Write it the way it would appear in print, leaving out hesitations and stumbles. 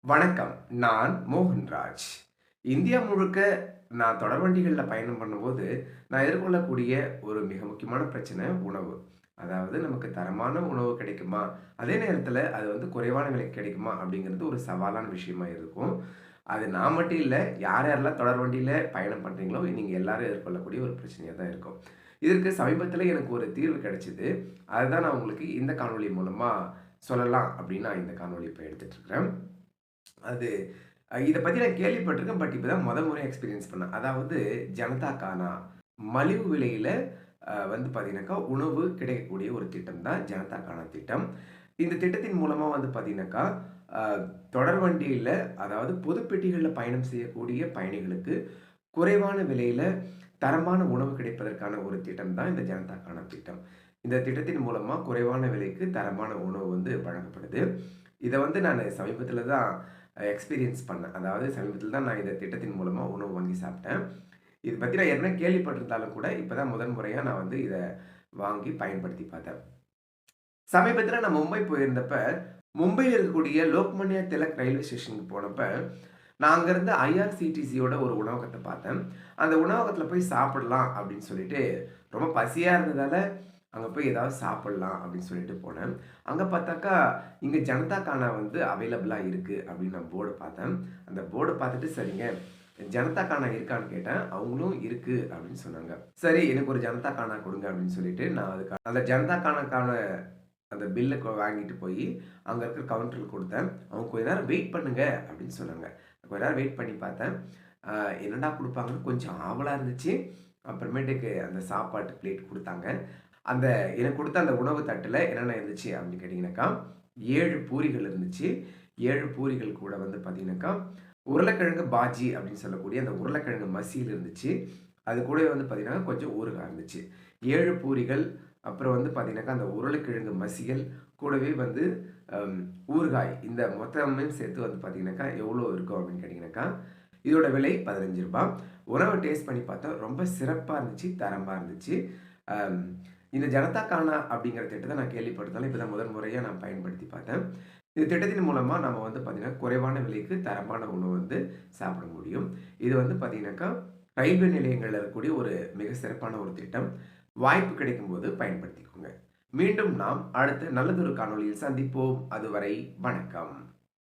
வணக்கம். நான் மோகன்ராஜ். இந்தியா முழுக்க நான் தொடர்வண்டிகள்ல பயணம் பண்ணும்போது, நான் எதிர்கொள்ளக்கூடிய ஒரு மிக முக்கியமான பிரச்சனை உணவு. அதாவது நமக்கு தரமான உணவு கிடைக்குமா? அதே நேரத்தில அது குறைவான விலைக்கு கிடைக்குமா? அப்படிங்கிறது ஒரு சவாலான விஷயமா இருக்கும். அது நான் மட்டும் இல்ல, யார் யாரெல்லாம் தொடர்வண்டியில பயணம் பண்றீங்களோ, நீங்க எல்லாரும் எதிர்கொள்ளக்கூடிய ஒரு பிரச்சனையா தான் இருக்கும். இதற்கு சமீபத்தில எனக்கு ஒரு தீர்வு கிடைச்சது. அதுதான் நான் உங்களுக்கு இந்த காணொளி மூலமா சொல்லலாம் அப்படின்னு நான் இந்த காணொளி இப்ப எடுத்துட்டு இருக்கிறேன். அது இத பத்தி நான் கேள்விப்பட்டிருக்கேன். பட் இப்ப தான் முறையா எக்ஸ்பீரியன்ஸ் பண்ணேன். அதாவது ஜனதா கானா மலிவு விலையில பார்த்தீங்கன்னாக்கா, உணவு கிடைக்கக்கூடிய ஒரு திட்டம் தான் ஜனதா கானா திட்டம். இந்த திட்டத்தின் மூலமா பார்த்தீங்கன்னாக்கா, அ தொடர் வண்டியில அதாவது பொது பெட்டிகள்ல பயணம் செய்யக்கூடிய பயணிகளுக்கு குறைவான விலையில தரமான உணவு கிடைப்பதற்கான ஒரு திட்டம் தான் இந்த ஜனதா கானா திட்டம். இந்த திட்டத்தின் மூலமா குறைவான விலைக்கு தரமான உணவு வழங்கப்படுது. இத நானு சமீபத்தில தான் எக்ஸ்பீரியன்ஸ் பண்ணேன். அதாவது சமீபத்தில தான் நான் இந்த திட்டத்தின் மூலமா உணவு வாங்கி சாப்பிட்டேன். இது பத்தி நான் ஏற்கனவே கேள்விப்பட்டிருந்தாலும் கூட, இப்ப தான் முதன் முறையா நான் இத வாங்கி பயன்படுத்தி பார்த்தேன். சமீபத்தில நான் மும்பை போயிருந்தப்ப, மும்பையில இருக்கக்கூடிய லோக்மான்ய திலக் ரயில்வே ஸ்டேஷனுக்கு போனப்ப, நான் அங்க இருந்த ஐஆர்சிடிசியோட ஒரு உணவகத்த பார்த்தேன். அந்த உணவகத்தில போய் சாப்பிடலாம் அப்படின்னு சொல்லிட்டு, ரொம்ப பசியா இருந்ததால, அங்க போய் ஏதாவது சாப்பிடலாம் அப்படின்னு சொல்லிட்டு போனேன். அங்க பார்த்தாக்கா, இங்க ஜனதா கானா அவைலபிளா இருக்கு அப்படின்னு நான் போர்டு பார்த்தேன். அந்த போர்ட பார்த்துட்டு, சரிங்க ஜனதா கானா இருக்கான்னு கேட்டேன். அவங்களும் இருக்கு அப்படின்னு சொன்னாங்க. சரி எனக்கு ஒரு ஜனதா கானா குடுங்க அப்படின்னு சொல்லிட்டு, நான் அந்த ஜனதா கானாக்கான அந்த பில்ல வாங்கிட்டு போயி, அங்க இருக்கிற கவுண்டர்ல குடுத்தேன். அவங்க கொஞ்ச நேரம் வெயிட் பண்ணுங்க அப்படின்னு சொன்னாங்க. கொஞ்ச நேரம் வெயிட் பண்ணி பார்த்தேன். அ என்னடா குடுப்பாங்கன்னு கொஞ்சம் ஆவலா இருந்துச்சு. அப்புறமேட்டுக்கு அந்த சாப்பாட்டு பிளேட் குடுத்தாங்க. அந்த எனக்கு குடுத்த அந்த உணவு தட்டுல என்னென்ன இருந்துச்சு அப்படின்னு கேட்டீங்கன்னாக்கா, 7 பூரிகள் இருந்துச்சு. 7 பூரிகள் கூட பார்த்தீங்கன்னாக்கா, உருளைக்கிழங்கு பாஜி அப்படின்னு சொல்லக்கூடிய அந்த உருளைக்கிழங்கு மசியல் இருந்துச்சு. அது கூடவே பார்த்தீங்கன்னா, கொஞ்சம் ஊறுகாய் இருந்துச்சு. 7 பூரிகள், அப்புறம் பார்த்தீங்கன்னாக்கா, அந்த உருளைக்கிழங்கு மசியல், கூடவே அம் ஊறுகாய். இந்த மொத்தமுமே சேர்த்து பார்த்தீங்கன்னாக்கா, எவ்வளோ இருக்கும் அப்படின்னு கேட்டீங்கன்னாக்கா, இதோட விலை ரூ. 15. உணவ டேஸ்ட் பண்ணி பார்த்தா ரொம்ப சிறப்பா இருந்துச்சு, தரமா இருந்துச்சு. அம் இந்த ஜனதா கானா அப்படிங்கிற திட்டத்த நான் கேள்விப்பட்டதால, இப்ப தான் முதல் முறையா நான் பயன்படுத்தி பார்த்தேன். இந்த திட்டத்தின் மூலமா நம்ம பார்த்தீங்கன்னா, குறைவான விலைக்கு தரமான உணவு சாப்பிட முடியும். இது பார்த்தீங்கன்னாக்கா, ரயில்வே நிலையங்கள்ல இருக்கக்கூடிய ஒரு மிக சிறப்பான ஒரு திட்டம். வாய்ப்பு கிடைக்கும்போது பயன்படுத்திக்கோங்க. மீண்டும் நாம் அடுத்த நல்லதொரு காணொளியில் சந்திப்போம். அதுவரை வணக்கம்.